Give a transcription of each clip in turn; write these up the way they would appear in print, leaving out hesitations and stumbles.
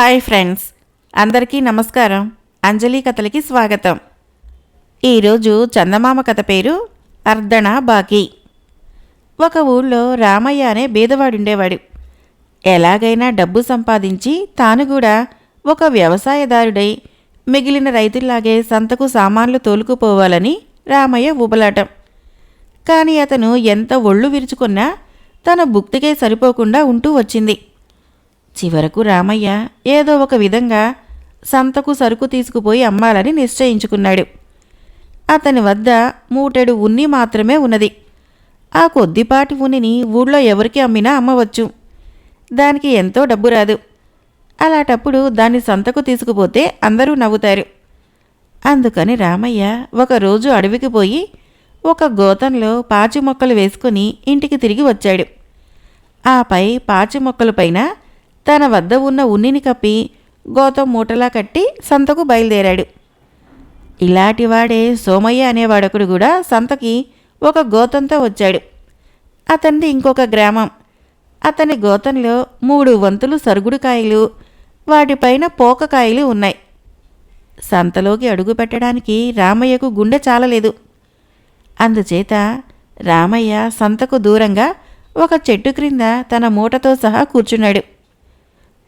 Hi friends, అందరికీ నమస్కారం. అంజలి కథలకి స్వాగతం. ఈరోజు చందమామ కథ పేరు అర్ధణ బాకీ. ఒక ఊళ్ళో రామయ్య అనే బీదవాడుండేవాడు. ఎలాగైనా డబ్బు సంపాదించి తాను కూడా ఒక వ్యవసాయదారుడై మిగిలిన రైతుల్లాగే సంతకు సామాన్లు తోలుకుపోవాలని రామయ్య ఊబలాటం. కానీ అతను ఎంత ఒళ్ళు విరుచుకున్నా తన భుక్తికే సరిపోకుండా ఉంటూ వచ్చింది. చివరకు రామయ్య ఏదో ఒక విధంగా సంతకు సరుకు తీసుకుపోయి అమ్మాలని నిశ్చయించుకున్నాడు. అతని వద్ద మూటెడు ఉన్ని మాత్రమే ఉన్నది. ఆ కొద్దిపాటి ఉన్నిని ఊళ్ళో ఎవరికి అమ్మినా అమ్మవచ్చు. దానికి ఎంతో డబ్బు రాదు. అలాంటప్పుడు దాన్ని సంతకు తీసుకుపోతే అందరూ నవ్వుతారు. అందుకని రామయ్య ఒకరోజు అడవికి పోయి ఒక గోతంలో పాచి మొక్కలు వేసుకుని ఇంటికి తిరిగి వచ్చాడు. ఆపై పాచి మొక్కలపైన తన వద్ద ఉన్న ఉన్నిని కప్పి గోతం మూటలా కట్టి సంతకు బయలుదేరాడు. ఇలాంటివాడే సోమయ్య అనేవాడొకడు కూడా సంతకి ఒక గోతంతో వచ్చాడు. అతనిది ఇంకొక గ్రామం. అతని గోతంలో 3 వంతులు సరుగుడుకాయలు, వాటిపైన పోకకాయలు ఉన్నాయి. సంతలోకి అడుగు పెట్టడానికి రామయ్యకు గుండె చాలలేదు. అందుచేత రామయ్య సంతకు దూరంగా ఒక చెట్టు క్రింద తన మూటతో సహా కూర్చున్నాడు.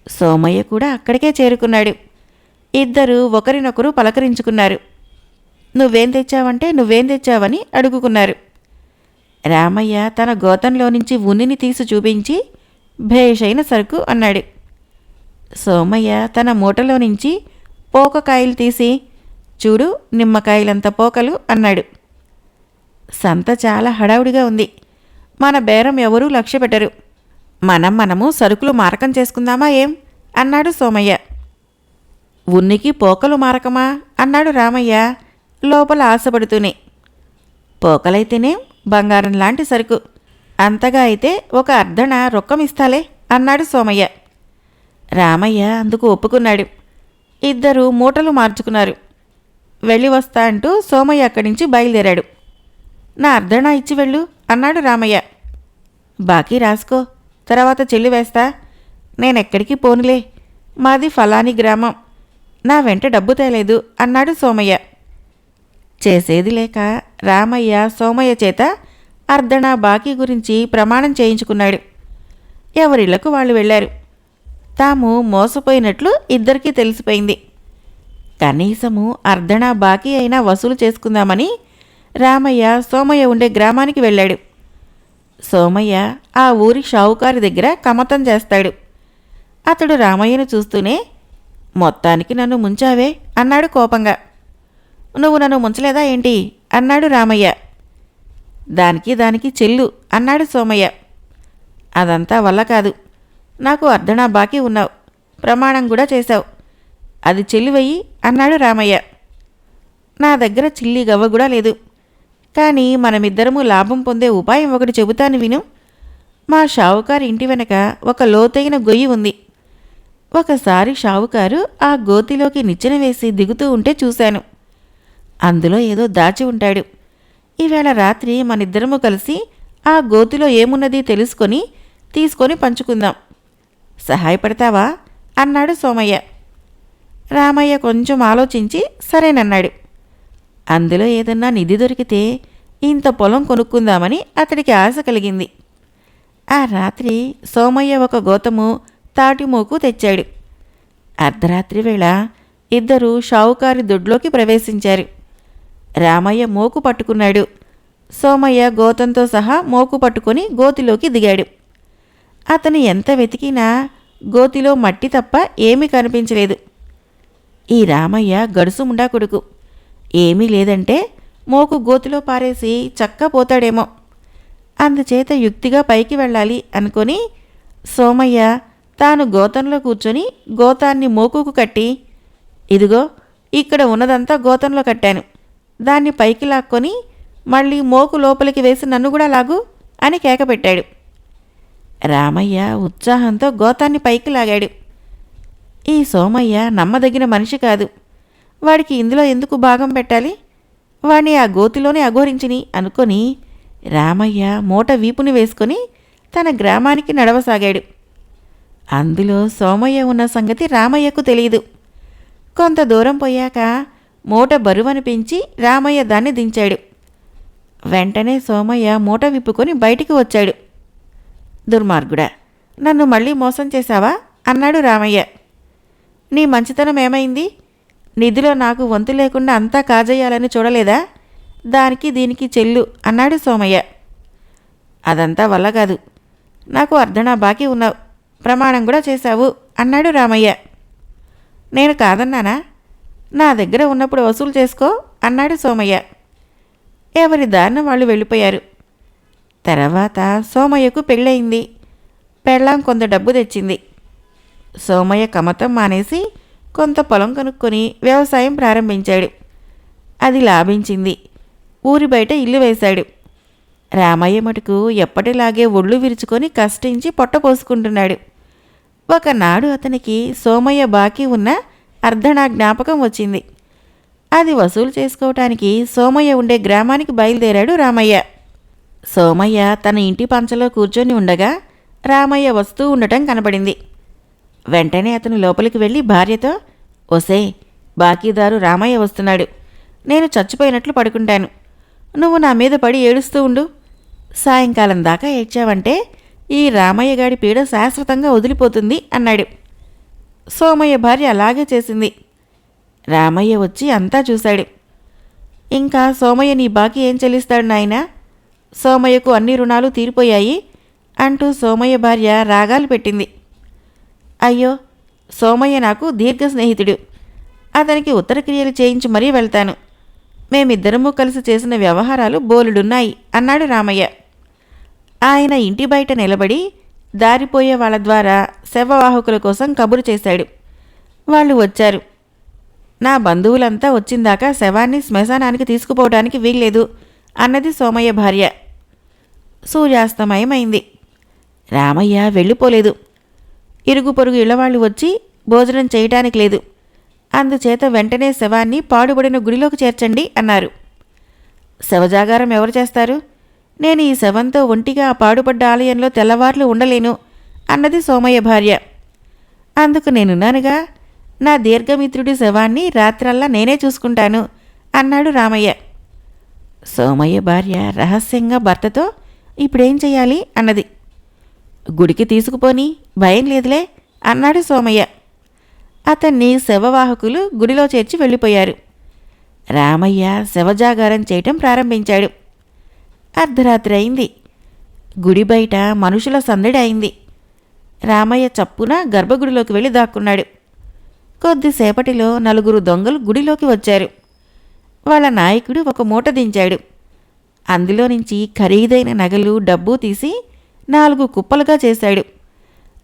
సోమయ్య కూడా అక్కడికే చేరుకున్నాడు. ఇద్దరూ ఒకరినొకరు పలకరించుకున్నారు. నువ్వేం తెచ్చావంటే నువ్వేం తెచ్చావని అడుగుకున్నారు. రామయ్య తన గోతంలో నుంచి ఉన్నిని తీసి చూపించి భేషైన సరుకు అన్నాడు. సోమయ్య తన మూటలో నుంచి పోకకాయలు తీసి చూడు, నిమ్మకాయలంత పోకలు అన్నాడు. సంత చాలా హడావుడిగా ఉంది. మన బేరం ఎవరూ లక్ష్య పెట్టరు. మనము సరుకులు మారకం చేసుకుందామా ఏం అన్నాడు సోమయ్య. ఉనికి పోకలు మారకమా అన్నాడు రామయ్య లోపల ఆశపడుతూనే. పోకలైతేనే బంగారం లాంటి సరుకు, అంతగా అయితే ఒక అర్ధణ రొక్కమిస్తాలే అన్నాడు సోమయ్య. రామయ్య అందుకు ఒప్పుకున్నాడు. ఇద్దరు మూటలు మార్చుకున్నారు. వెళ్ళి వస్తా అంటూ సోమయ్య అక్కడి నుంచి బయలుదేరాడు. నా అర్ధణ ఇచ్చి వెళ్ళు అన్నాడు రామయ్య. బాకీ రాసుకో, తర్వాత చెల్లి వేస్తా. నేనెక్కడికి పోనులే, మాది ఫలాని గ్రామం, నా వెంట డబ్బు తేలేదు అన్నాడు సోమయ్య. చేసేది లేక రామయ్య సోమయ్య చేత అర్ధణ బాకీ గురించి ప్రమాణం చేయించుకున్నాడు. ఎవరిళ్లకు వాళ్ళు వెళ్ళారు. తాము మోసపోయినట్లు ఇద్దరికీ తెలిసిపోయింది. కనీసము అర్ధణ బాకీ అయినా వసూలు చేసుకుందామని రామయ్య సోమయ్య ఉండే గ్రామానికి వెళ్ళాడు. సోమయ్య ఆ ఊరి షావుకారి దగ్గర కమతం చేస్తాడు. అతడు రామయ్యను చూస్తూనే, మొత్తానికి నన్ను ముంచావే అన్నాడు కోపంగా. నువ్వు నన్ను ముంచలేదా ఏంటి అన్నాడు రామయ్య. దానికి చెల్లు అన్నాడు సోమయ్య. అదంతా వల్ల కాదు. నాకు అర్ధణ బాకీ ఉన్నావు, ప్రమాణం కూడా చేశావు. అది చెల్లివయ్యి అన్నాడు రామయ్య. నా దగ్గర చిల్లి గవ్వ కూడా లేదు. కానీ మనమిద్దరము లాభం పొందే ఉపాయం ఒకటి చెబుతాను విను. మా షావుకారు ఇంటి వెనక ఒక లోతైన గొయ్యి ఉంది. ఒకసారి షావుకారు ఆ గోతిలోకి నిచ్చెన వేసి దిగుతూ ఉంటే చూశాను. అందులో ఏదో దాచి ఉంటాడు. ఈవేళ రాత్రి మనిద్దరము కలిసి ఆ గోతిలో ఏమున్నది తీసుకొని పంచుకుందాం. సహాయపడతావా అన్నాడు సోమయ్య. రామయ్య కొంచెం ఆలోచించి సరేనన్నాడు. అందులో ఏదన్నా నిధి దొరికితే ఇంత పొలం కొనుక్కుందామని అతడికి ఆశ కలిగింది. ఆ రాత్రి సోమయ్య ఒక గోతము తాటిమోకు తెచ్చాడు. అర్ధరాత్రి వేళ ఇద్దరూ షావుకారి దొడ్లోకి ప్రవేశించారు. రామయ్య మోకు పట్టుకున్నాడు. సోమయ్య గోతంతో సహా మోకు పట్టుకొని గోతిలోకి దిగాడు. అతను ఎంత వెతికినా గోతిలో మట్టి తప్ప ఏమీ కనిపించలేదు. ఈ రామయ్య గడుసుముండా కొడుకు. ఏమీ లేదంటే మోకు గోతిలో పారేసి చక్కపోతాడేమో. అందుచేత యుక్తిగా పైకి వెళ్ళాలి అనుకొని సోమయ్య తాను గోతంలో కూర్చొని గోతాన్ని మోకుకు కట్టి, ఇదిగో ఇక్కడ ఉన్నదంతా గోతంలో కట్టాను, దాన్ని పైకి లాక్కొని మళ్ళీ మోకు లోపలికి వేసి నన్ను కూడా లాగు అని కేకపెట్టాడు. రామయ్య ఉత్సాహంతో గోతాన్ని పైకి లాగాడు. ఈ సోమయ్య నమ్మదగిన మనిషి కాదు. వాడికి ఇందులో ఎందుకు భాగం పెట్టాలి? వాణ్ణి ఆ గోతిలోనే అఘోరించిని అనుకొని రామయ్య మూట వీపుని వేసుకొని తన గ్రామానికి నడవసాగాడు. అందులో సోమయ్య ఉన్న సంగతి రామయ్యకు తెలియదు. కొంత దూరం పోయాక మూట బరువనిపించి రామయ్య దాన్ని దించాడు. వెంటనే సోమయ్య మూట విప్పుకొని బయటికి వచ్చాడు. దుర్మార్గుడా, నన్ను మళ్ళీ మోసం చేశావా అన్నాడు రామయ్య. నీ మంచితనం ఏమైంది? నిధిలో నాకు వంతు లేకుండా అంతా కాజేయాలని చూడలేదా? దానికి దీనికి చెల్లు అన్నాడు సోమయ్య. అదంతా వల్ల కాదు. నాకు అర్ధనా బాకీ ఉన్నావు, ప్రమాణం కూడా చేశావు అన్నాడు రామయ్య. నేను కాదన్నానా? నా దగ్గర ఉన్నప్పుడు వసూలు చేసుకో అన్నాడు సోమయ్య. ఎవరి దారిన వాళ్ళు వెళ్ళిపోయారు. తర్వాత సోమయ్యకు పెళ్ళయింది. పెళ్ళాం కొంత డబ్బు తెచ్చింది. సోమయ్య కమతం మానేసి కొంత పొలం కనుక్కొని వ్యవసాయం ప్రారంభించాడు. అది లాభించింది. ఊరి బయట ఇల్లు వేశాడు. రామయ్య మటుకు ఎప్పటిలాగే ఒళ్ళు విరుచుకొని కష్టించి పొట్ట పోసుకుంటున్నాడు. ఒకనాడు అతనికి సోమయ్య బాకీ ఉన్న అర్ధనా జ్ఞాపకం వచ్చింది. అది వసూలు చేసుకోవటానికి సోమయ్య ఉండే గ్రామానికి బయలుదేరాడు రామయ్య. సోమయ్య తన ఇంటి పంచలో కూర్చొని ఉండగా రామయ్య వస్తూ ఉండటం కనబడింది. వెంటనే అతను లోపలికి వెళ్ళి భార్యతో, ఒసే, బాకీదారు రామయ్య వస్తున్నాడు. నేను చచ్చిపోయినట్లు పడుకుంటాను. నువ్వు నా మీద పడి ఏడుస్తూ ఉండు. సాయంకాలం దాకా ఏడ్చావంటే ఈ రామయ్య గాడి పీడ శాశ్వతంగా వదిలిపోతుంది అన్నాడు. సోమయ్య భార్య అలాగే చేసింది. రామయ్య వచ్చి అంతా చూశాడు. ఇంకా సోమయ్య నీ బాకీ ఏం చెల్లిస్తాడు నాయనా? సోమయ్యకు అన్ని రుణాలు తీరిపోయాయి అంటూ సోమయ్య భార్య రాగాలు పెట్టింది. అయ్యో, సోమయ్య నాకు దీర్ఘ స్నేహితుడు. అతనికి ఉత్తరక్రియలు చేయించి మరీ వెళ్తాను. మేమిద్దరము కలిసి చేసిన వ్యవహారాలు బోలెడున్నాయి అన్నాడు రామయ్య. ఆయన ఇంటి బయట నిలబడి దారిపోయే వాళ్ళ ద్వారా శవవాహకుల కోసం కబురు చేశాడు. వాళ్ళు వచ్చారు. నా బంధువులంతా వచ్చిందాకా శవాన్ని శ్మశానానికి తీసుకుపోవడానికి వీల్లేదు అన్నది సోమయ్య భార్య. సూర్యాస్తమయమైంది. రామయ్య వెళ్ళిపోలేదు. ఇరుగు పొరుగు ఇళ్లవాళ్ళు వచ్చి భోజనం చేయటానికి లేదు. అందుచేత వెంటనే శవాన్ని పాడుబడిన గుడిలోకి చేర్చండి అన్నారు. శవజాగారం ఎవరు చేస్తారు? నేను ఈ శవంతో ఒంటిగా ఆ పాడుపడ్డ ఆలయంలో తెల్లవార్లు ఉండలేను అన్నది సోమయ్య భార్య. అందుకు నేనున్నానుగా, నా దీర్ఘమిత్రుడి శవాన్ని రాత్రల్లా నేనే చూసుకుంటాను అన్నాడు రామయ్య. సోమయ్య భార్య రహస్యంగా భర్తతో, ఇప్పుడేం చెయ్యాలి అన్నది. గుడికి తీసుకుపోని, భయం లేదులే అన్నాడు సోమయ్య. అతన్ని శవవాహకులు గుడిలో చేర్చి వెళ్ళిపోయారు. రామయ్య శవజాగారం చేయటం ప్రారంభించాడు. అర్ధరాత్రి అయింది. గుడి బయట మనుషుల సందడి అయింది. రామయ్య చప్పున గర్భగుడిలోకి వెళ్ళి దాక్కున్నాడు. కొద్దిసేపటిలో 4 దొంగలు గుడిలోకి వచ్చారు. వాళ్ళ నాయకుడు ఒక మూట దించాడు. అందులో నుంచి ఖరీదైన నగలు, డబ్బు తీసి 4 కుప్పలుగా చేశాడు.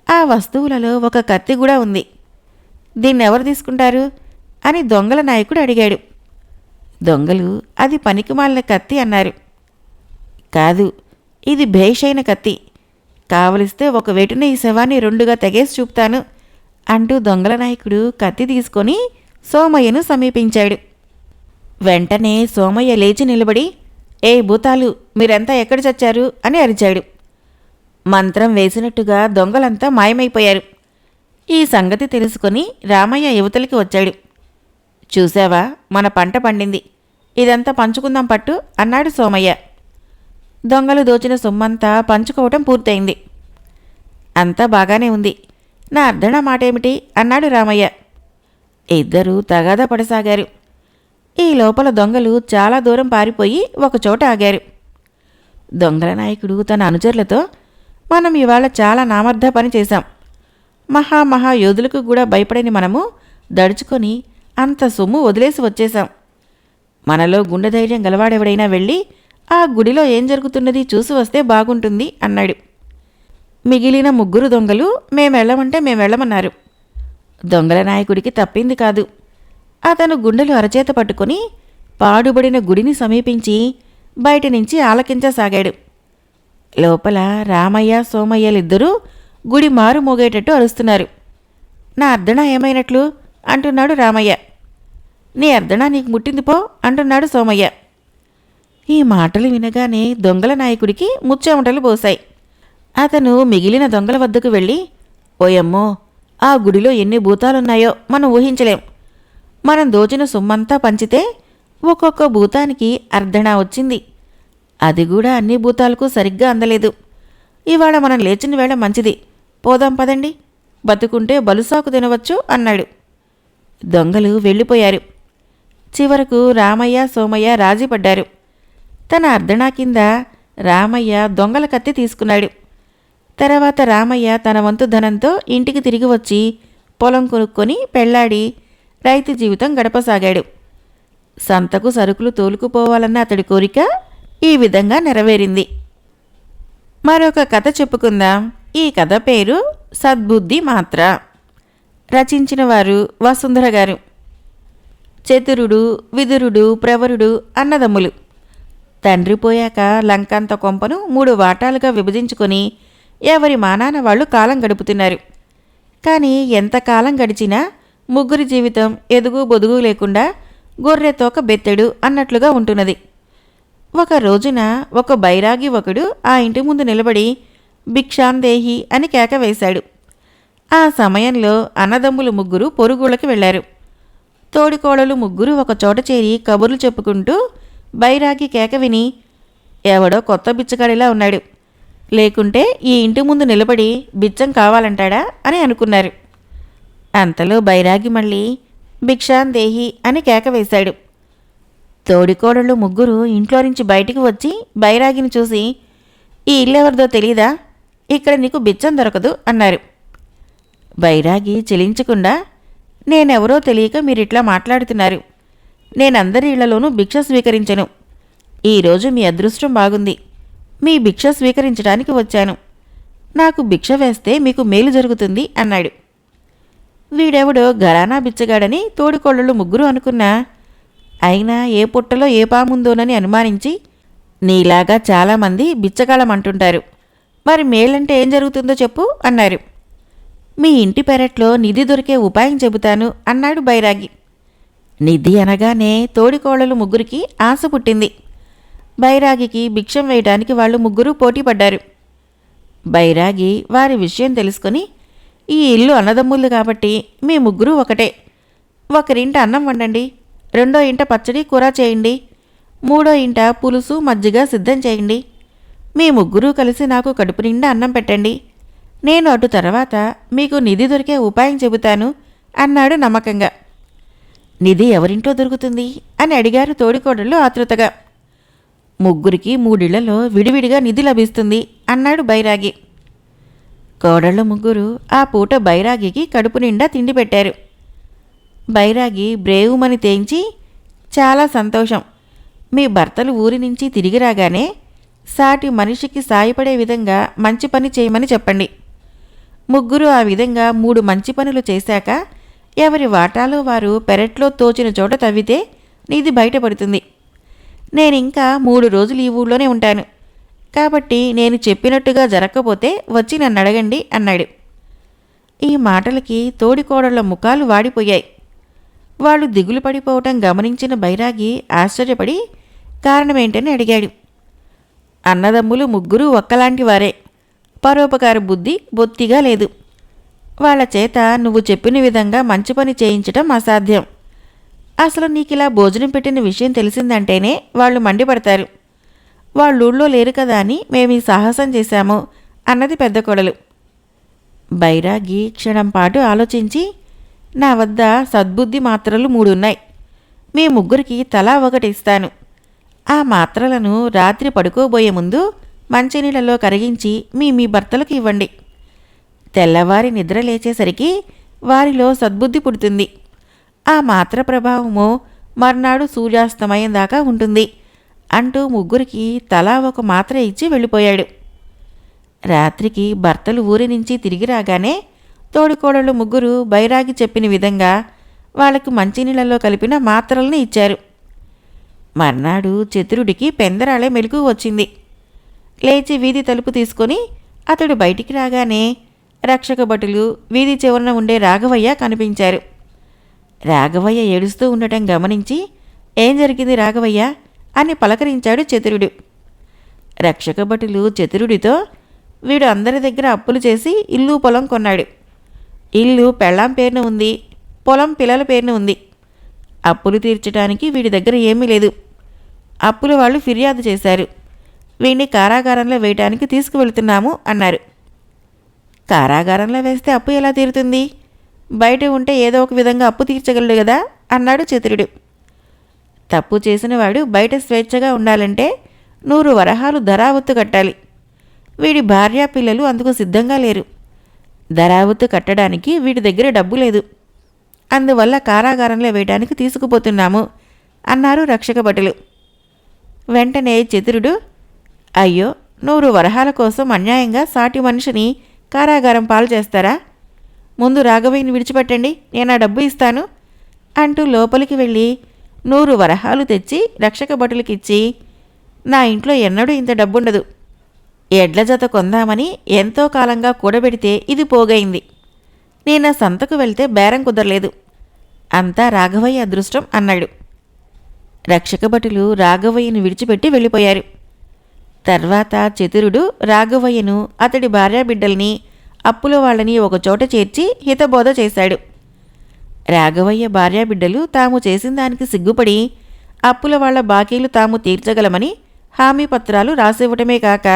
ఆ వస్తువులలో ఒక కత్తి కూడా ఉంది. దీన్నెవరు తీసుకుంటారు అని దొంగల నాయకుడు అడిగాడు. దొంగలు, అది పనికిమాలిన కత్తి అన్నారు. కాదు, ఇది భేషైన కత్తి. కావలిస్తే ఒక వేటున ఈ శవాన్ని 2గా తెగేసి చూపుతాను అంటూ దొంగల నాయకుడు కత్తి తీసుకొని సోమయ్యను సమీపించాడు. వెంటనే సోమయ్య లేచి నిలబడి, ఏ భూతాలు, మీరంతా ఎక్కడ చచ్చారు అని అరిచాడు. మంత్రం వేసినట్టుగా దొంగలంతా మాయమైపోయారు. ఈ సంగతి తెలుసుకొని రామయ్య యువతలికి వచ్చాడు. చూశావా, మన పంట పండింది. ఇదంతా పంచుకుందాం పట్టు అన్నాడు సోమయ్య. దొంగలు దోచిన సొమ్మంతా పంచుకోవటం పూర్తయింది. అంతా బాగానే ఉంది. నా అర్ధనా మాటేమిటి అన్నాడు రామయ్య. ఇద్దరూ తగాదా పడసాగారు. ఈ లోపల దొంగలు చాలా దూరం పారిపోయి ఒకచోట ఆగారు. దొంగల నాయకుడు తన అనుచరులతో, మనం ఇవాళ చాలా నామర్థ పని చేశాం. మహా యోధులకు కూడా భయపడని మనము దడుచుకొని అంత సొమ్ము వదిలేసి వచ్చేశాం. మనలో గుండె ధైర్యం గలవాడెవడైనా వెళ్ళి ఆ గుడిలో ఏం జరుగుతున్నది చూసి వస్తే బాగుంటుంది అన్నాడు. మిగిలిన 3 దొంగలు మేమెళ్ళమంటే మేమెళ్ళమన్నారు. దొంగల నాయకుడికి తప్పింది కాదు. అతను గుండెలు అరచేత పట్టుకొని పాడుబడిన గుడిని సమీపించి బయటి నుంచి ఆలకించసాగాడు. లోపల రామయ్య, సోమయ్యలిద్దరూ గుడి మారు మోగేటట్టు అరుస్తున్నారు. నా అర్ధనా ఏమైనట్లు అంటున్నాడు రామయ్య. నీ అర్ధనా నీకు ముట్టింది పో అంటున్నాడు సోమయ్య. ఈ మాటలు వినగానే దొంగల నాయకుడికి ముచ్చెమటలు పోశాయి. అతను మిగిలిన దొంగల వద్దకు వెళ్ళి, ఓయమ్మో, ఆ గుడిలో ఎన్ని భూతాలున్నాయో మనం ఊహించలేం. మనం దోచిన సొమ్మంతా పంచితే ఒక్కొక్క భూతానికి అర్ధణా వచ్చింది. అది కూడా అన్ని భూతాలకు సరిగ్గా అందలేదు. ఇవాళ మనం లేచిన వేళ మంచిది, పోదాం పదండి, బతుకుంటే బలుసాకు తినవచ్చు అన్నాడు. దొంగలు వెళ్ళిపోయారు. చివరకు రామయ్య సోమయ్య రాజీపడ్డారు. తన అర్ధణా కింద రామయ్య దొంగల కత్తి తీసుకున్నాడు. తర్వాత రామయ్య తన వంతు ధనంతో ఇంటికి తిరిగి వచ్చి పొలం కొనుక్కొని పెళ్లాడి రైతు జీవితం గడపసాగాడు. సంతకు సరుకులు తోలుకుపోవాలన్న అతడి కోరిక ఈ విధంగా నెరవేరింది. మరొక కథ చెప్పుకుందాం. ఈ కథ పేరు సద్బుద్ధి మాత్ర. రచించిన వారు వసుంధర గారు. చతురుడు, విదురుడు, ప్రవరుడు అన్నదమ్ములు. తండ్రి పోయాక లంకంత కొంపను 3 వాటాలుగా విభజించుకొని ఎవరి మానాన వాళ్ళు కాలం గడుపుతున్నారు. కానీ ఎంతకాలం గడిచినా ముగ్గురి జీవితం ఎదుగు బొదుగు లేకుండా గొర్రెతోక బెత్తెడు అన్నట్లుగా ఉంటున్నది. ఒక రోజున ఒక బైరాగి ఒకడు ఆ ఇంటి ముందు నిలబడి భిక్షాందేహి అని కేక వేశాడు. ఆ సమయంలో అన్నదమ్ములు ముగ్గురు పొరుగుళ్ళకి వెళ్లారు. తోడికోడలు ముగ్గురు ఒక చోట చేరి కబుర్లు చెప్పుకుంటూ బైరాగి కేక విని, ఎవడో కొత్త బిచ్చగాడిలా ఉన్నాడు, లేకుంటే ఈ ఇంటి ముందు నిలబడి బిచ్చం కావాలంటాడా అని అనుకున్నారు. అంతలో బైరాగి మళ్ళీ భిక్షాందేహి అని కేక వేశాడు. తోడికోడళ్ళు ముగ్గురు ఇంట్లో నుంచి బయటికి వచ్చి బైరాగిని చూసి, ఈ ఇల్లెవరిదో తెలీదా, ఇక్కడ నీకు బిచ్చం దొరకదు అన్నారు. బైరాగి చెలించకుండా, నేనెవరో తెలియక మీరిట్లా మాట్లాడుతున్నారు. నేనందరి ఇళ్లలోనూ భిక్ష స్వీకరించను. ఈరోజు మీ అదృష్టం బాగుంది, మీ భిక్ష స్వీకరించడానికి వచ్చాను. నాకు భిక్ష వేస్తే మీకు మేలు జరుగుతుంది అన్నాడు. వీడెవడో ఘరానా బిచ్చగాడని తోడికోళ్ళళ్ళు ముగ్గురు అనుకున్నా, అయినా ఏ పుట్టలో ఏ పాముందోనని అనుమానించి, నీలాగా చాలామంది బిచ్చగాళమంటుంటారు, మరి మేలంటే ఏం జరుగుతుందో చెప్పు అన్నారు. మీ ఇంటి పెరట్లో నిధి దొరికే ఉపాయం చెబుతాను అన్నాడు బైరాగి. నిధి అనగానే తోడికోళ్ళలు ముగ్గురికి ఆశ పుట్టింది. బైరాగికి భిక్షం వేయడానికి వాళ్ళు ముగ్గురు పోటీపడ్డారు. బైరాగి వారి విషయం తెలుసుకొని, ఈ ఇల్లు అన్నదమ్ములు కాబట్టి మీ ముగ్గురు ఒకటే. ఒకరింట అన్నం వండండి, రెండో ఇంట పచ్చడి కూర చేయండి, మూడో ఇంట పులుసు మజ్జిగ సిద్ధం చేయండి. మీ ముగ్గురు కలిసి నాకు కడుపు నిండా అన్నం పెట్టండి. నేను అటు తర్వాత మీకు నిధి దొరికే ఉపాయం చెబుతాను అన్నాడు నమ్మకంగా. నిధి ఎవరింట్లో దొరుకుతుంది అని అడిగారు తోడికోడళ్ళు ఆతృతగా. ముగ్గురికి 3 ఇళ్లలో విడివిడిగా నిధి లభిస్తుంది అన్నాడు బైరాగి. కోడళ్ళు ముగ్గురు ఆ పూట బైరాగికి కడుపు నిండా తిండి పెట్టారు. బైరాగి బ్రేవుమని తేంచి, చాలా సంతోషం, మీ భర్తలు ఊరి నుంచి తిరిగి రాగానే సాటి మనిషికి సాయపడే విధంగా మంచి పని చేయమని చెప్పండి. ముగ్గురు ఆ విధంగా 3 మంచి పనులు చేశాక ఎవరి వాటాలో వారు పెరట్లో తోచిన చోట తవ్వితే నిధి బయటపడుతుంది. నేనింకా 3 రోజులు ఈ ఊళ్ళోనే ఉంటాను, కాబట్టి నేను చెప్పినట్టుగా జరగకపోతే వచ్చి నన్ను అడగండి అన్నాడు. ఈ మాటలకి తోడికోడళ్ల ముఖాలు వాడిపోయాయి. వాళ్ళు దిగులు పడిపోవటం గమనించిన బైరాగి ఆశ్చర్యపడి కారణమేంటని అడిగాడు. అన్నదమ్ములు ముగ్గురు ఒక్కలాంటి వారే, పరోపకార బుద్ధి బొత్తిగా లేదు. వాళ్ళ చేత నువ్వు చెప్పిన విధంగా మంచి పని చేయించటం అసాధ్యం. అసలు నీకిలా భోజనం పెట్టిన విషయం తెలిసిందంటేనే వాళ్ళు మండిపడతారు. వాళ్ళూళ్ళో లేరు కదా అని మేమీ సాహసం చేశాము అన్నది పెద్ద కోడలు. బైరాగి క్షణం పాటు ఆలోచించి, నా వద్ద సద్బుద్ధి మాత్రలు 3 ఉన్నాయి. మీ ముగ్గురికి తలా ఒకటి ఇస్తాను. ఆ మాత్రలను రాత్రి పడుకోబోయే ముందు మంచినీళ్ళలో కరిగించి మీ భర్తలకు ఇవ్వండి. తెల్లవారి నిద్ర లేచేసరికి వారిలో సద్బుద్ధి పుడుతుంది. ఆ మాత్ర ప్రభావము మర్నాడు సూర్యాస్తమయం దాకా ఉంటుంది అంటూ ముగ్గురికి తలా ఒక మాత్ర ఇచ్చి వెళ్ళిపోయాడు. రాత్రికి భర్తలు ఊరి నుంచి తిరిగి రాగానే తోడికోడళ్ళు ముగ్గురు బైరాగి చెప్పిన విధంగా వాళ్లకు మంచినీళ్ళలో కలిపిన మాత్రలను ఇచ్చారు. మర్నాడు చతురుడికి పెందరాళే మెలకువ వచ్చింది. లేచి వీధి తలుపు తీసుకొని అతడు బయటికి రాగానే రక్షక భటులు వీధి చివరన ఉండే రాఘవయ్య కనిపించారు. రాఘవయ్య ఏడుస్తూ ఉండటం గమనించి, ఏం జరిగింది రాఘవయ్య అని పలకరించాడు చతురుడు. రక్షక భటులు చతురుడితో, వీడు అందరి దగ్గర అప్పులు చేసి ఇల్లు పొలం కొన్నాడు, ఇల్లు పెళ్ళాం పేరున ఉంది, పొలం పిల్లల పేరున ఉంది. అప్పులు తీర్చడానికి వీడి దగ్గర ఏమీ లేదు. అప్పుల వాళ్ళు ఫిర్యాదు చేశారు. వీడిని కారాగారంలో వేయటానికి తీసుకువెళ్తున్నాము అన్నారు. కారాగారంలో వేస్తే అప్పు ఎలా తీరుతుంది? బయట ఉంటే ఏదో ఒక విధంగా అప్పు తీర్చగలడు కదా అన్నాడు చతురుడు. తప్పు చేసినవాడు బయట స్వేచ్ఛగా ఉండాలంటే 100 వరహాలు ధరావత్తు కట్టాలి. వీడి భార్యా పిల్లలు అందుకు సిద్ధంగా లేరు. ధరావత్తు కట్టడానికి వీడి దగ్గర డబ్బు లేదు. అందువల్ల కారాగారంలో వేయడానికి తీసుకుపోతున్నాము అన్నారు రక్షక భటులు. వెంటనే చతురుడు, అయ్యో, 100 వరహాల కోసం అన్యాయంగా సాటి మనిషిని కారాగారం పాలు చేస్తారా? ముందు రాఘవయ్యని విడిచిపెట్టండి, నేను ఆ డబ్బు ఇస్తాను అంటూ లోపలికి వెళ్ళి 100 వరహాలు తెచ్చి రక్షక భటులకిచ్చి, నా ఇంట్లో ఎన్నడూ ఇంత డబ్బుండదు. ఎడ్ల జత కొందామని ఎంతో కాలంగా కూడబెడితే ఇది పోగైంది. నేను సంతకు వెళ్తే బేరం కుదరలేదు. అంతా రాఘవయ్య అదృష్టం అన్నాడు. రక్షక భటులు రాఘవయ్యను విడిచిపెట్టి వెళ్ళిపోయారు. తర్వాత చతురుడు రాఘవయ్యను, అతడి భార్యాబిడ్డల్ని, అప్పుల వాళ్ళని ఒకచోట చేర్చి హితబోధ చేశాడు. రాఘవయ్య భార్యాబిడ్డలు తాము చేసిన దానికి సిగ్గుపడి అప్పుల వాళ్ల బాకీలు తాము తీర్చగలమని హామీ పత్రాలు రాసివ్వటమే కాక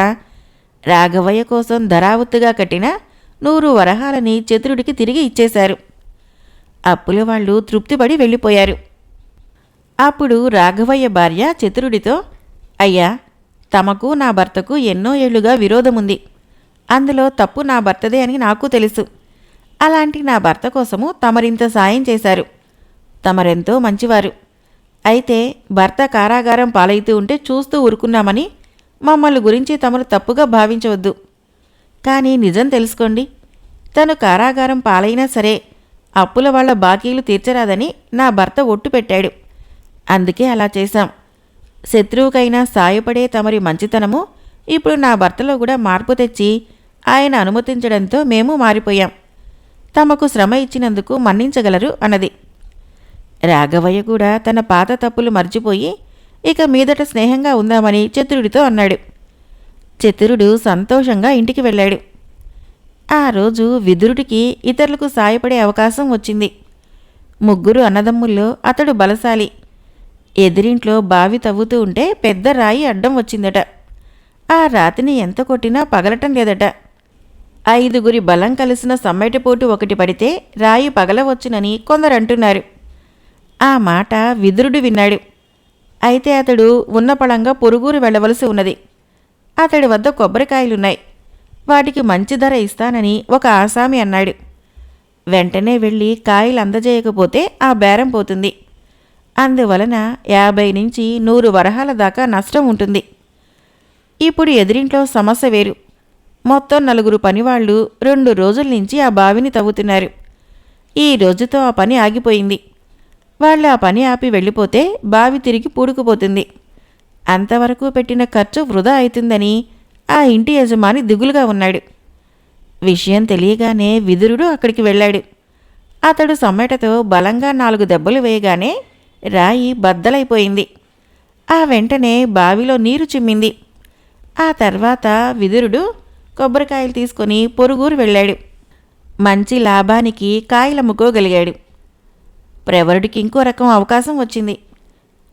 రాఘవయ్య కోసం ధరావత్తుగా కట్టిన 100 వరహాలని చతురుడికి తిరిగి ఇచ్చేశారు. అప్పుల వాళ్ళు తృప్తిపడి వెళ్ళిపోయారు. అప్పుడు రాఘవయ్య భార్య చతురుడితో, అయ్యా, తమకు నా భర్తకు ఎన్నో ఏళ్లుగా విరోధముంది. అందులో తప్పు నా భర్తదే అని నాకు తెలుసు. అలాంటి నా భర్త కోసము తమరింత సాయం చేశారు. తమరెంతో మంచివారు. అయితే భర్త కారాగారం పాలైతూ ఉంటే చూస్తూ ఊరుకున్నామని మమ్మల్ని గురించి తమరు తప్పుగా భావించవద్దు. కానీ నిజం తెలుసుకోండి, తను కారాగారం పాలైనా సరే అప్పుల వాళ్ల బాకీలు తీర్చరాదని నా భర్త ఒట్టు పెట్టాడు. అందుకే అలా చేశాం. శత్రువుకైనా సాయపడే తమరి మంచితనము ఇప్పుడు నా భర్తలో కూడా మార్పు తెచ్చి ఆయన అనుమతించడంతో మేము మారిపోయాం. తమకు శ్రమ ఇచ్చినందుకు మన్నించగలరు అన్నది. రాఘవయ్య కూడా తన పాత తప్పులు మర్చిపోయి ఇక మీదట స్నేహంగా ఉందామని చతురుడితో అన్నాడు. చతురుడు సంతోషంగా ఇంటికి వెళ్ళాడు. ఆ రోజు విదురుడికి ఇతరులకు సాయపడే అవకాశం వచ్చింది. 3 అన్నదమ్ముల్లో అతడు బలశాలి. ఎదిరింట్లో బావి తవ్వుతూ ఉంటే పెద్ద రాయి అడ్డం వచ్చిందట. ఆ రాతిని ఎంత కొట్టినా పగలటం లేదట. 5గురి బలం కలిసిన సమ్మెటిపోటు ఒకటి పడితే రాయి పగలవచ్చునని కొందరంటున్నారు. ఆ మాట విదురుడు విన్నాడు. అయితే అతడు ఉన్న పళంగా పొరుగురు వెళ్ళవలసి ఉన్నది. అతడి వద్ద కొబ్బరికాయలున్నాయి. వాటికి మంచి ధర ఇస్తానని ఒక ఆసామి అన్నాడు. వెంటనే వెళ్ళి కాయలు అందజేయకపోతే ఆ బేరం పోతుంది. అందువలన 50 నుంచి 100 వరహాల దాకా నష్టం ఉంటుంది. ఇప్పుడు ఎదిరింట్లో సమస్య వేరు. మొత్తం 4 పనివాళ్లు 2 రోజుల నుంచి ఆ బావిని తవ్వుతున్నారు. ఈ రోజుతో ఆ పని ఆగిపోయింది. వాళ్ళు ఆ పని ఆపి వెళ్ళిపోతే బావి తిరిగి పూడుకుపోతుంది. అంతవరకు పెట్టిన ఖర్చు వృధా అవుతుందని ఆ ఇంటి యజమాని దిగులుగా ఉన్నాడు. విషయం తెలియగానే విదురుడు అక్కడికి వెళ్ళాడు. అతడు సమ్మెటతో బలంగా 4 దెబ్బలు వేయగానే రాయి బద్దలైపోయింది. ఆ వెంటనే బావిలో నీరు చిమ్మింది. ఆ తర్వాత విదురుడు కొబ్బరికాయలు తీసుకొని పొరుగురు వెళ్ళాడు. మంచి లాభానికి కాయలమ్ముకోగలిగాడు. ప్రవరుడికి ఇంకో రకం అవకాశం వచ్చింది.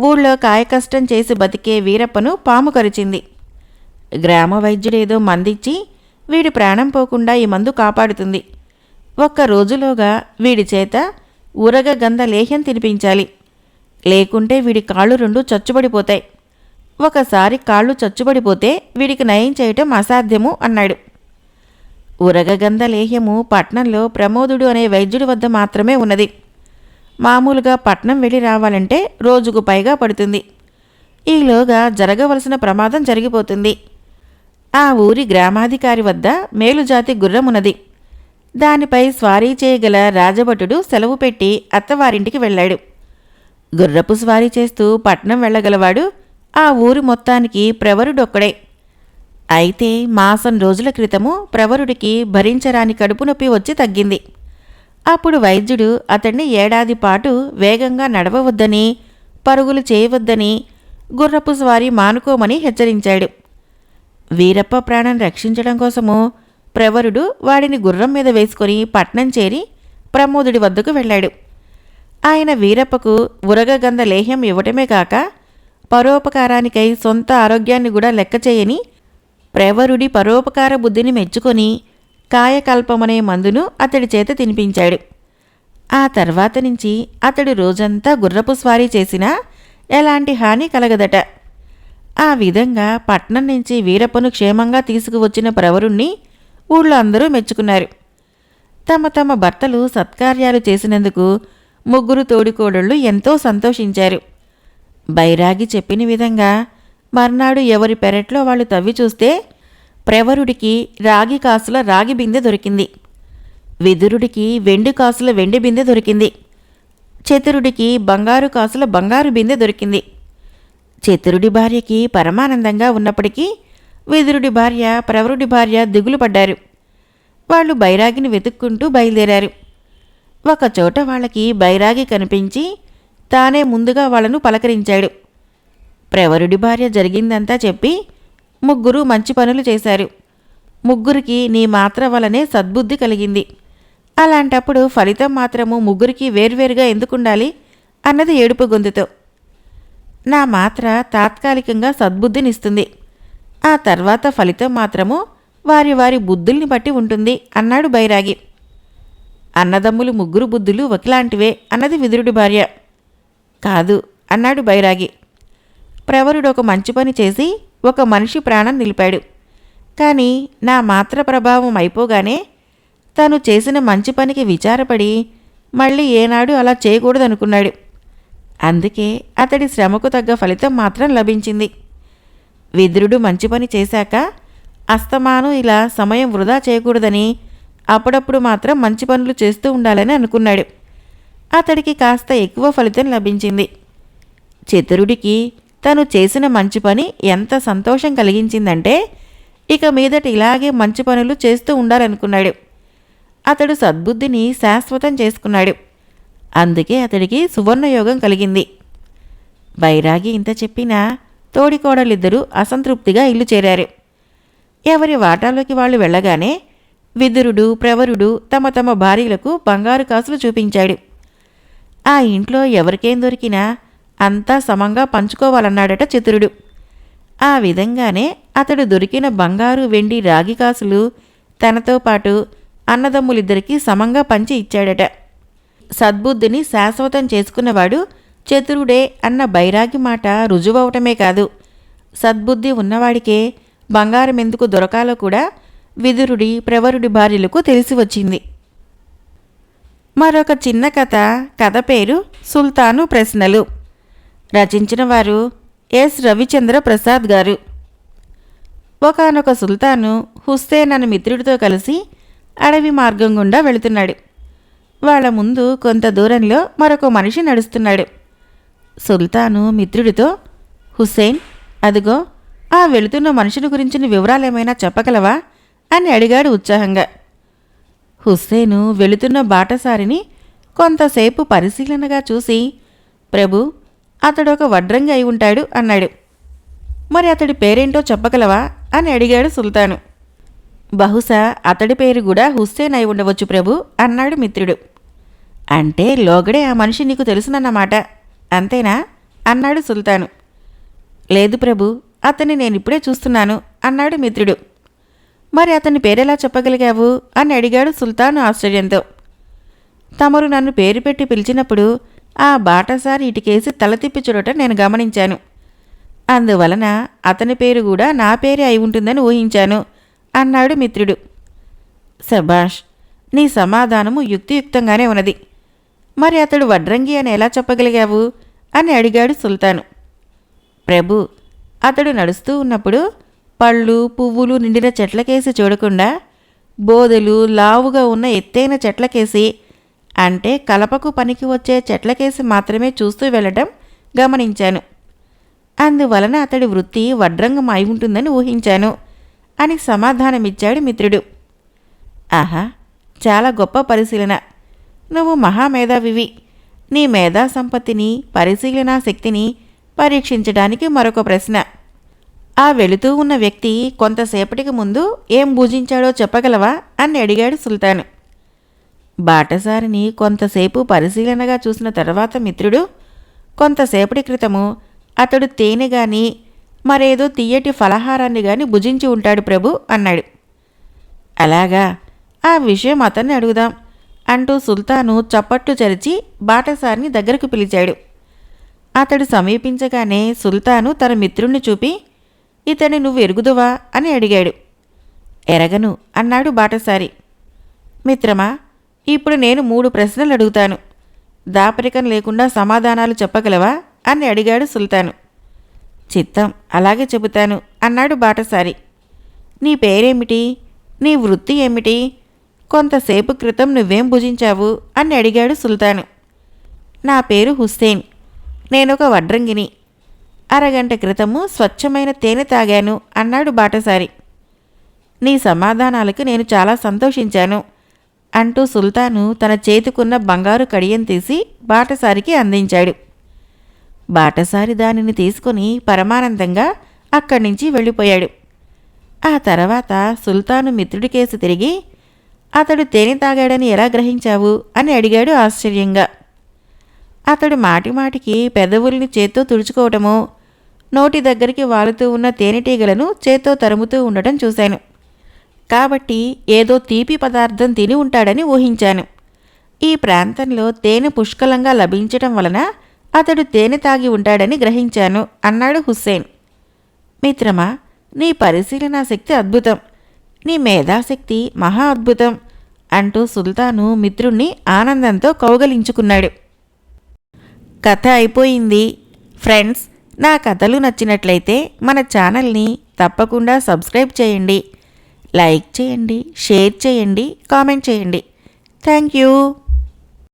ఊళ్ళో కాయకష్టం చేసి బతికే వీరప్పను పాము కరిచింది. గ్రామ వైద్యుడేదో మందిచ్చి వీడి ప్రాణం పోకుండా ఈ మందు కాపాడుతుంది. 1 రోజులోగా వీడి చేత ఉరగ గంధ లేహ్యం తినిపించాలి. లేకుంటే వీడి కాళ్ళు 2 చచ్చుబడిపోతాయి. ఒకసారి కాళ్ళు చచ్చుబడిపోతే వీడికి నయం చేయటం అసాధ్యము అన్నాడు. ఉరగగంధ లేహ్యము పట్నంలో ప్రమోదుడు అనే వైద్యుడి వద్ద మాత్రమే ఉన్నది. మామూలుగా పట్నం వెళ్ళి రావాలంటే రోజుకు పైగా పడుతుంది. ఈలోగా జరగవలసిన ప్రమాదం జరిగిపోతుంది. ఆ ఊరి గ్రామాధికారి వద్ద మేలుజాతి గుర్రమున్నది. దానిపై స్వారీ చేయగల రాజభటుడు సెలవు పెట్టి అత్తవారింటికి వెళ్ళాడు. గుర్రపు స్వారీ చేస్తూ పట్నం వెళ్ళగలవాడు ఆ ఊరు మొత్తానికి ప్రవరుడొక్కడే. అయితే మాసం రోజుల క్రితము ప్రవరుడికి భరించరాని కడుపు నొప్పి వచ్చి తగ్గింది. అప్పుడు వైద్యుడు అతన్ని 1 ఏడాది పాటు వేగంగా నడవవద్దని, పరుగులు చేయవద్దని, గుర్రపు స్వారీ మానుకోమని హెచ్చరించాడు. వీరప్ప ప్రాణం రక్షించడం కోసము ప్రవరుడు వాడిని గుర్రం మీద వేసుకొని పట్నం చేరి ప్రమోదుడి వద్దకు వెళ్ళాడు. ఆయన వీరప్పకు ఉరగగంధ లేహ్యం ఇవ్వటమే కాక పరోపకారానికై సొంత ఆరోగ్యాన్ని కూడా లెక్క చేయని ప్రవరుడి పరోపకార బుద్ధిని మెచ్చుకొని కాయకల్పమనే మందును అతడి చేత తినిపించాడు. ఆ తర్వాత నుంచి అతడు రోజంతా గుర్రపు స్వారీ చేసినా ఎలాంటి హాని కలగదట. ఆ విధంగా పట్నం నుంచి వీరప్పను క్షేమంగా తీసుకువచ్చిన ప్రవరుణ్ణి ఊళ్ళో అందరూ మెచ్చుకున్నారు. తమ తమ భర్తలు సత్కార్యాలు చేసినందుకు ముగ్గురు తోడికోడళ్ళు ఎంతో సంతోషించారు. బైరాగి చెప్పిన విధంగా మర్నాడు ఎవరి పెరట్లో వాళ్ళు తవ్వి చూస్తే ప్రవరుడికి రాగి కాసుల రాగి బిందె దొరికింది. విదురుడికి వెండి కాసుల వెండి బిందె దొరికింది. చతురుడికి బంగారు కాసుల బంగారు బిందె దొరికింది. చతురుడి భార్యకి పరమానందంగా ఉన్నప్పటికీ విదురుడి భార్య ప్రవరుడి భార్య దిగులు పడ్డారు. వాళ్ళు బైరాగిని వెతుక్కుంటూ బయలుదేరారు. ఒకచోట వాళ్ళకి బైరాగి కనిపించి తానే ముందుగా వాళ్లను పలకరించాడు. ప్రవరుడి భార్య జరిగిందంతా చెప్పి ముగ్గురు మంచి పనులు చేశారు. ముగ్గురికి నీ మాత్ర వలనే సద్బుద్ధి కలిగింది. అలాంటప్పుడు ఫలితం మాత్రము ముగ్గురికి వేర్వేరుగా ఎందుకుండాలి అన్నది ఏడుపు గొంతుతో. నా మాత్ర తాత్కాలికంగా సద్బుద్ధినిస్తుంది. ఆ తర్వాత ఫలితం మాత్రము వారి వారి బుద్ధుల్ని బట్టి ఉంటుంది అన్నాడు బైరాగి. అన్నదమ్ములు ముగ్గురు బుద్ధులు ఒకలాంటివే అన్నది విదురుడి భార్య. కాదు అన్నాడు బైరాగి. ప్రవరుడు ఒక మంచి పని చేసి ఒక మనిషి ప్రాణం నిలిపాడు. కానీ నా మాత్ర ప్రభావం అయిపోగానే తను చేసిన మంచి పనికి విచారపడి మళ్ళీ ఏనాడు అలా చేయకూడదనుకున్నాడు. అందుకే అతడి శ్రమకు తగ్గ ఫలితం మాత్రం లభించింది. విదురుడు మంచి పని చేశాక అస్తమానం ఇలా సమయం వృధా చేయకూడదని అప్పుడప్పుడు మాత్రం మంచి పనులు చేస్తూ ఉండాలని అనుకున్నాడు. అతడికి కాస్త ఎక్కువ ఫలితం లభించింది. చతురుడికి తను చేసిన మంచి పని ఎంత సంతోషం కలిగించిందంటే ఇక మీదట ఇలాగే మంచి పనులు చేస్తూ ఉండాలనుకున్నాడు. అతడు సద్బుద్ధిని శాశ్వతం చేసుకున్నాడు. అందుకే అతడికి సువర్ణయోగం కలిగింది. బైరాగి ఇంత చెప్పినా తోడికోడలిద్దరూ అసంతృప్తిగా ఇల్లు చేరారు. ఎవరి వాటాలోకి వాళ్ళు వెళ్ళగానే విదురుడు ప్రవరుడు తమ తమ భార్యలకు బంగారు కాసులు చూపించాడు. ఆ ఇంట్లో ఎవరికేం దొరికినా అంతా సమంగా పంచుకోవాలన్నాడట చతురుడు. ఆ విధంగానే అతడు దొరికిన బంగారు వెండి రాగి కాసులు తనతో పాటు అన్నదమ్ములిద్దరికీ సమంగా పంచి ఇచ్చాడట. సద్బుద్ధిని శాశ్వతం చేసుకున్నవాడు చతురుడే అన్న బైరాగి మాట రుజువవటమే కాదు, సద్బుద్ధి ఉన్నవాడికే బంగారం ఎందుకు దొరకాలో కూడా విదురుడి ప్రవరుడి భార్యలకు తెలిసి వచ్చింది. మరొక చిన్న కథ పేరు సుల్తాను ప్రశ్నలు. రచించిన వారు ఎస్ రవిచంద్ర ప్రసాద్ గారు. ఒకానొక సుల్తాను హుస్సేన్ అనే మిత్రుడితో కలిసి అడవి మార్గం గుండా వెళుతున్నాడు. వాళ్ళ ముందు కొంత దూరంలో మరొక మనిషి నడుస్తున్నాడు. సుల్తాను మిత్రుడితో, హుస్సేన్, అదిగో ఆ వెళుతున్న మనుషుని గురించిన వివరాలేమైనా చెప్పగలవా అని అడిగాడు ఉత్సాహంగా. హుస్సేను వెళుతున్న బాటసారిని కొంతసేపు పరిశీలనగా చూసి, ప్రభు, అతడొక వడ్రంగి అయి ఉంటాడు అన్నాడు. మరి అతడి పేరేంటో చెప్పగలవా అని అడిగాడు సుల్తాను. బహుశా అతడి పేరు కూడా హుస్సేన్ అయి ఉండవచ్చు ప్రభు అన్నాడు మిత్రుడు. అంటే లోగడే ఆ మనిషి నీకు తెలుసునన్నమాట, అంతేనా అన్నాడు సుల్తాను. లేదు ప్రభు, అతన్ని నేనిప్పుడే చూస్తున్నాను అన్నాడు మిత్రుడు. మరి అతని పేరెలా చెప్పగలిగావు అని అడిగాడు సుల్తాను ఆశ్చర్యంతో. తమరు నన్ను పేరు పెట్టి పిలిచినప్పుడు ఆ బాటసారి ఇటుకేసి తల తిప్పి చూడటం నేను గమనించాను. అందువలన అతని పేరు కూడా నా పేరే అయి ఉంటుందని ఊహించాను అన్నాడు మిత్రుడు. శభాష్, నీ సమాధానము యుక్తియుక్తంగానే ఉన్నది. మరి అతడు వడ్రంగి అని ఎలా చెప్పగలిగావు అని అడిగాడు సుల్తాను. ప్రభు, అతడు నడుస్తూ ఉన్నప్పుడు పళ్ళు పువ్వులు నిండిన చెట్లకేసి చూడకుండా బోదెలు లావుగా ఉన్న ఎత్తైన చెట్లకేసి, అంటే కలపకు పనికి వచ్చే చెట్లకేసి మాత్రమే చూస్తూ వెళ్ళటం గమనించాను. అందువలన అతడి వృత్తి వడ్రంగం అయి ఉంటుందని ఊహించాను అని సమాధానమిచ్చాడు మిత్రుడు. ఆహా, చాలా గొప్ప పరిశీలన. నువ్వు మహామేధావివి. నీ మేధా సంపత్తిని పరిశీలనా శక్తిని పరీక్షించడానికి మరొక ప్రశ్న. ఆ వెళుతూ ఉన్న వ్యక్తి కొంతసేపటికి ముందు ఏం భుజించాడో చెప్పగలవా అని అడిగాడు సుల్తాను. బాటసారిని కొంతసేపు పరిశీలనగా చూసిన తర్వాత మిత్రుడు, కొంతసేపటి క్రితము అతడు తేనె గాని మరేదో తియ్యటి ఫలహారాన్ని గాని భుజించి ఉంటాడు ప్రభు అన్నాడు. అలాగా, ఆ విషయం అతన్ని అడుగుదాం అంటూ సుల్తాను చప్పట్లు చరిచి బాటసారిని దగ్గరకు పిలిచాడు. అతడు సమీపించగానే సుల్తాను తన మిత్రుణ్ణి చూపి, ఇతన్ని నువ్వు ఎరుగుదువా అని అడిగాడు. ఎరగను అన్నాడు బాటసారి. మిత్రమా, ఇప్పుడు నేను 3 ప్రశ్నలు అడుగుతాను. దాపరికం లేకుండా సమాధానాలు చెప్పగలవా అని అడిగాడు సుల్తాను. చిత్తం, అలాగే చెబుతాను అన్నాడు బాటసారి. నీ పేరేమిటి? నీ వృత్తి ఏమిటి? కొంతసేపు క్రితం నువ్వేం భుజించావు అని అడిగాడు సుల్తాను. నా పేరు హుస్సేన్. నేనొక వడ్రంగిని. అరగంట క్రితము స్వచ్ఛమైన తేనె తాగాను అన్నాడు బాటసారి. నీ సమాధానాలకు నేను చాలా సంతోషించాను అంటూ సుల్తాను తన చేతికున్న బంగారు కడియం తీసి బాటసారికి అందించాడు. బాటసారి దానిని తీసుకుని పరమానందంగా అక్కడి నుంచి వెళ్ళిపోయాడు. ఆ తర్వాత సుల్తాను మిత్రుడి కేసి తిరిగి, అతడు తేనె తాగాడని ఎలా గ్రహించావు అని అడిగాడు ఆశ్చర్యంగా. అతడు మాటిమాటికి పెదవుల్ని చేత్తో తుడుచుకోవటమో, నోటి దగ్గరికి వాలుతూ ఉన్న తేనెటీగలను చేత్తో తరుముతూ ఉండటం చూశాను. కాబట్టి ఏదో తీపి పదార్థం తిని ఉంటాడని ఊహించాను. ఈ ప్రాంతంలో తేనె పుష్కలంగా లభించటం వలన అతడు తేనె తాగి ఉంటాడని గ్రహించాను అన్నాడు హుస్సేన్. మిత్రమా, నీ పరిశీలనా శక్తి అద్భుతం. నీ మేధాశక్తి మహా అద్భుతం అంటూ సుల్తాను మిత్రుణ్ణి ఆనందంతో కౌగలించుకున్నాడు. కథ అయిపోయింది. ఫ్రెండ్స్, నా కథలు నచ్చినట్లయితే మన ఛానల్ని తప్పకుండా సబ్స్క్రైబ్ చేయండి, లైక్ చేయండి, షేర్ చేయండి, కామెంట్ చేయండి. Thank you.